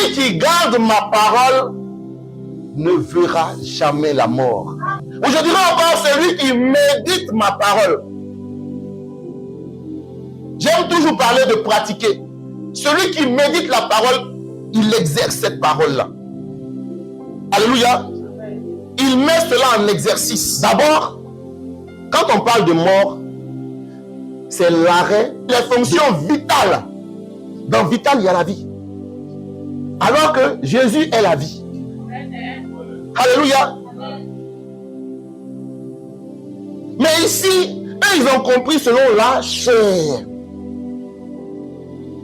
celui qui garde ma parole ne verra jamais la mort. Aujourd'hui encore, celui qui médite ma parole. J'aime toujours parler de pratiquer. Celui qui médite la parole, il exerce cette parole-là. Alléluia. Il met cela en exercice. D'abord, quand on parle de mort, c'est l'arrêt des fonctions vitales. Dans vital, il y a la vie. Alors que Jésus est la vie. Alléluia. Mais ici, eux, ils ont compris selon la chair.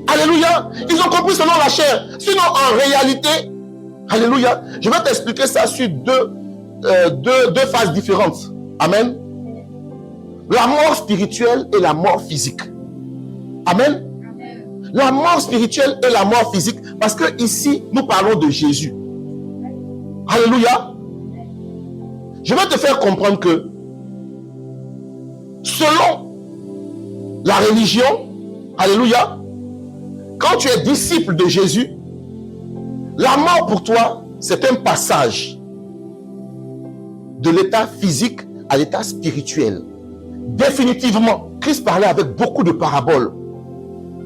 Alléluia. Ils ont compris selon la chair. Sinon, en réalité, alléluia, je vais t'expliquer ça sur deux phases différentes. Amen. La mort spirituelle et la mort physique. Amen. La mort spirituelle et la mort physique. Parce que ici, nous parlons de Jésus. Alléluia. Je vais te faire comprendre que selon la religion, alléluia, quand tu es disciple de Jésus, la mort pour toi, c'est un passage de l'état physique à l'état spirituel. Définitivement, Christ parlait avec beaucoup de paraboles.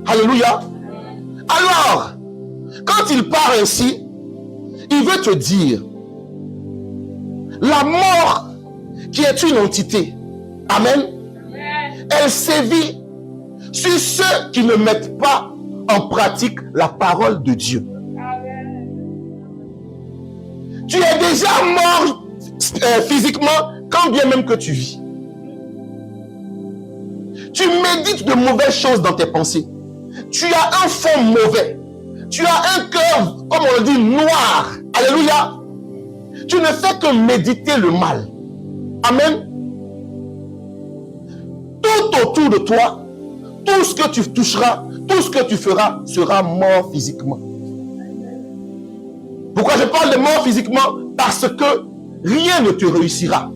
Alléluia. Alors, quand il parle ainsi, il veut te dire, la mort qui est une entité, amen, elle sévit sur ceux qui ne mettent pas en pratique la parole de Dieu. Tu es déjà mort physiquement quand bien même que tu vis. Tu médites de mauvaises choses dans tes pensées. Tu as un fond mauvais. Tu as un cœur, comme on le dit, noir. Alléluia. Tu ne fais que méditer le mal. Amen. Tout autour de toi, tout ce que tu toucheras, tout ce que tu feras sera mort physiquement. Pourquoi je parle de mort physiquement? Parce que rien ne te réussira.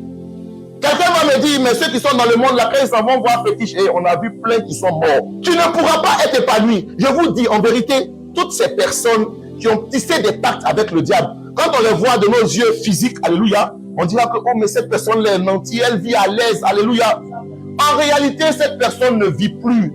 Quelqu'un va me dire, mais ceux qui sont dans le monde, là, quand ils s'en vont voir fétiche, et on a vu plein qui sont morts. Tu ne pourras pas être épanoui. Je vous dis, en vérité, toutes ces personnes qui ont tissé des pactes avec le diable, quand on les voit de nos yeux physiques, alléluia, on dira que, oh, mais cette personne-là est nantie, elle vit à l'aise, alléluia. En réalité, cette personne ne vit plus.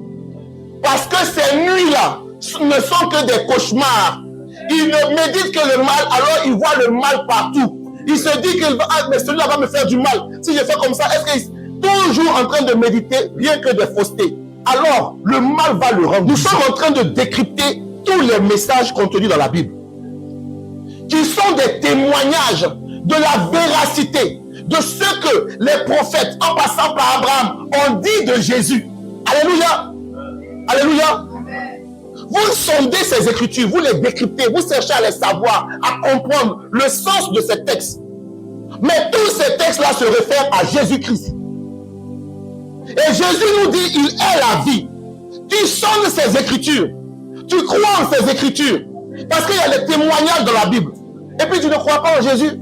Parce que ces nuits-là ne sont que des cauchemars. Il ne médite que le mal, alors il voit le mal partout. Il se dit que mais celui-là va me faire du mal. Si je fais comme ça, est-ce qu'il est toujours en train de méditer rien que des faussetés? Alors, le mal va le rendre. Nous sommes en train de décrypter tous les messages contenus dans la Bible, qui sont des témoignages de la véracité de ce que les prophètes, en passant par Abraham, ont dit de Jésus. Alléluia. Alléluia. Vous sondez ces écritures, vous les décryptez, vous cherchez à les savoir, à comprendre le sens de ces textes. Mais tous ces textes-là se réfèrent à Jésus-Christ. Et Jésus nous dit, il est la vie. Tu sondes ces écritures, tu crois en ces écritures, parce qu'il y a des témoignages dans la Bible. Et puis tu ne crois pas en Jésus,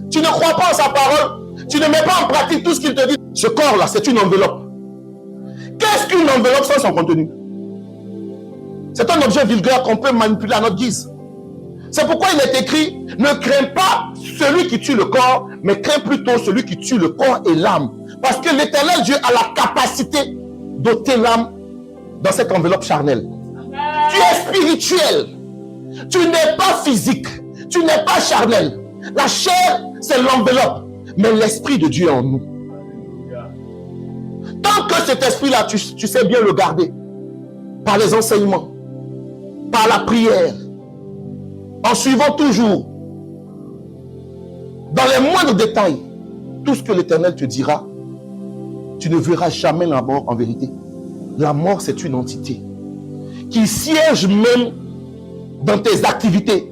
tu ne crois pas en sa parole, tu ne mets pas en pratique tout ce qu'il te dit. Ce corps-là, c'est une enveloppe. Qu'est-ce qu'une enveloppe sans son contenu? C'est un objet vulgaire qu'on peut manipuler à notre guise. C'est pourquoi il est écrit, ne crains pas celui qui tue le corps, mais crains plutôt celui qui tue le corps et l'âme. Parce que l'Éternel Dieu a la capacité d'ôter l'âme dans cette enveloppe charnelle. Tu es spirituel. Tu n'es pas physique. Tu n'es pas charnel. La chair, c'est l'enveloppe. Mais l'Esprit de Dieu est en nous. Tant que cet esprit-là, tu sais bien le garder. Par les enseignements. Par la prière, en suivant toujours, dans les moindres détails, tout ce que l'Éternel te dira, tu ne verras jamais la mort en vérité. La mort, c'est une entité qui siège même dans tes activités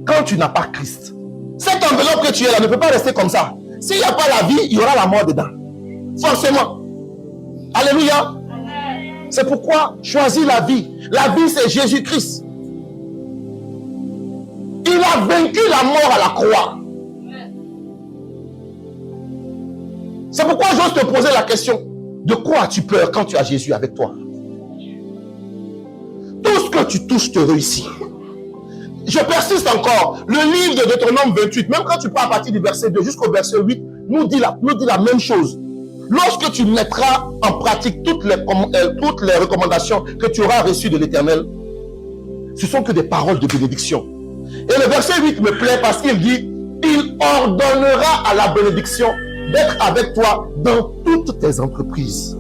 quand tu n'as pas Christ. Cette enveloppe que tu es là ne peut pas rester comme ça. S'il n'y a pas la vie, il y aura la mort dedans. Forcément. Alléluia. C'est pourquoi choisis la vie. La vie, c'est Jésus-Christ. Il a vaincu la mort à la croix. C'est pourquoi j'ose te poser la question. De quoi as-tu peur quand tu as Jésus avec toi? Tout ce que tu touches te réussit. Je persiste encore. Le livre de Deutéronome 28, même quand tu pars à partir du verset 2 jusqu'au verset 8, nous dit la même chose. Lorsque tu mettras en pratique toutes les recommandations que tu auras reçues de l'Éternel, ce sont que des paroles de bénédiction. Et le verset 8 me plaît parce qu'il dit, il ordonnera à la bénédiction d'être avec toi dans toutes tes entreprises.